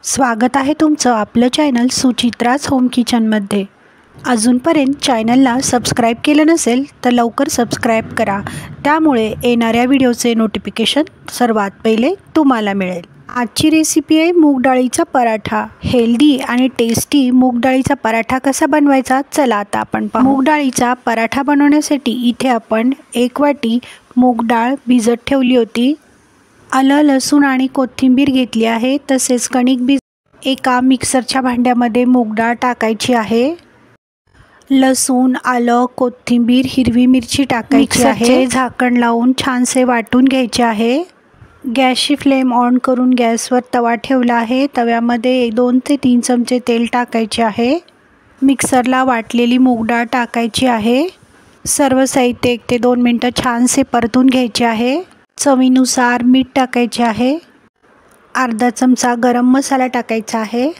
स्वागत आहे तुमचं आपलं चॅनल सुचित्राज होम किचनमध्ये। अजूनपर्यंत चॅनलला सबस्क्राईब केलं नसेल तर लवकर सबस्क्राईब करा, त्यामुळे येणाऱ्या व्हिडिओचे नोटिफिकेशन सर्वात पहिले तुम्हाला मिळेल। आजची रेसिपी आहे मूग डाळीचा पराठा। हेल्दी आणि टेस्टी मूग डाळीचा पराठा कसा बनवायचा चला आता आपण पाहू। मूग डाळीचा पराठा बनवण्यासाठी इथे आपण 1 वाटी मूग डाळ भिजत ठेवली होती। आलं, लसूण आणि कोथिंबीर घेतली आहे। तसेच कणिक एका मिक्सरच्या भांड्यामध्ये मूग डाळ टाकायची आहे। लसूण, आलं, कोथिंबीर, हिरवी मिरची टाकायची आहे। झाकण लावून छानसे वाटून घ्यायचे आहे। गॅसची फ्लेम ऑन करून गॅसवर तवा ठेवला आहे। तव्यामध्ये 2 ते 3 चमचे तेल टाकायचे आहे। मिक्सरला वाटलेली मूग डाळ टाकायची आहे। सर्व साहित्य 1 ते 2 मिनिटं छानसे परतून घ्यायचे आहे। चवीनुसार मीठ टाकायचे आहे। अर्धा चमचा गरम मसाला टाकायचा आहे।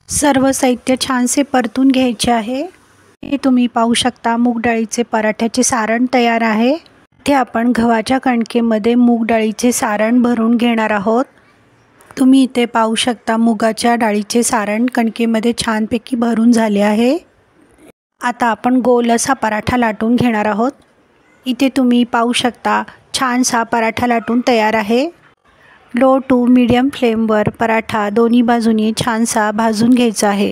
सर्व साहित्य छानसे परतून घ्यायचे आहे। हे तुम्ही पाहू शकता मूग डाळीचे पराठ्याचे सारण तयार आहे। इथे आपण गव्हाच्या कणकेमध्ये मूग डाळीचे सारण भरून घेणार आहोत। तुम्ही इथे पाहू शकता मुगाच्या डाळीचे सारण कणकेमध्ये छानपैकी भरून झाले आहे। आता आपण गोल असा पराठा लाटून घेणार आहोत। इथे तुम्ही पाहू शकता छानसा पराठा लाटून तयार आहे। लो टू मीडियम फ्लेमवर पराठा दोन्ही बाजूनी छानसा भाजून घ्यायचा आहे।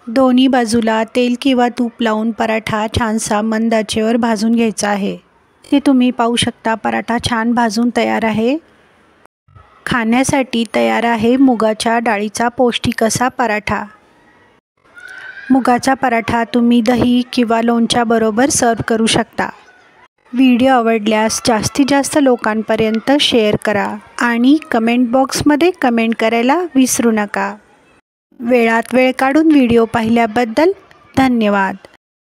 दोन्ही बाजूला तेल किंवा तूप लावून पराठा छानसा मंद आचेवर भाजून घ्यायचा आहे। ते तुम्ही पाहू शकता पराठा छान भाजून तयार आहे। खाण्यासाठी तयार आहे मुगाच्या डाळीचा पौष्टिक असा पराठा। मुगाचा पराठा तुम्ही दही किंवा लोणच्याबरोबर सर्व करू शकता। व्हिडिओ आवडल्यास जास्तीत जास्त लोकांपर्यंत शेअर करा आणि कमेंट बॉक्समध्ये कमेंट करायला विसरू नका। वेळात वेळ काढून व्हिडिओ पाहिल्याबद्दल धन्यवाद।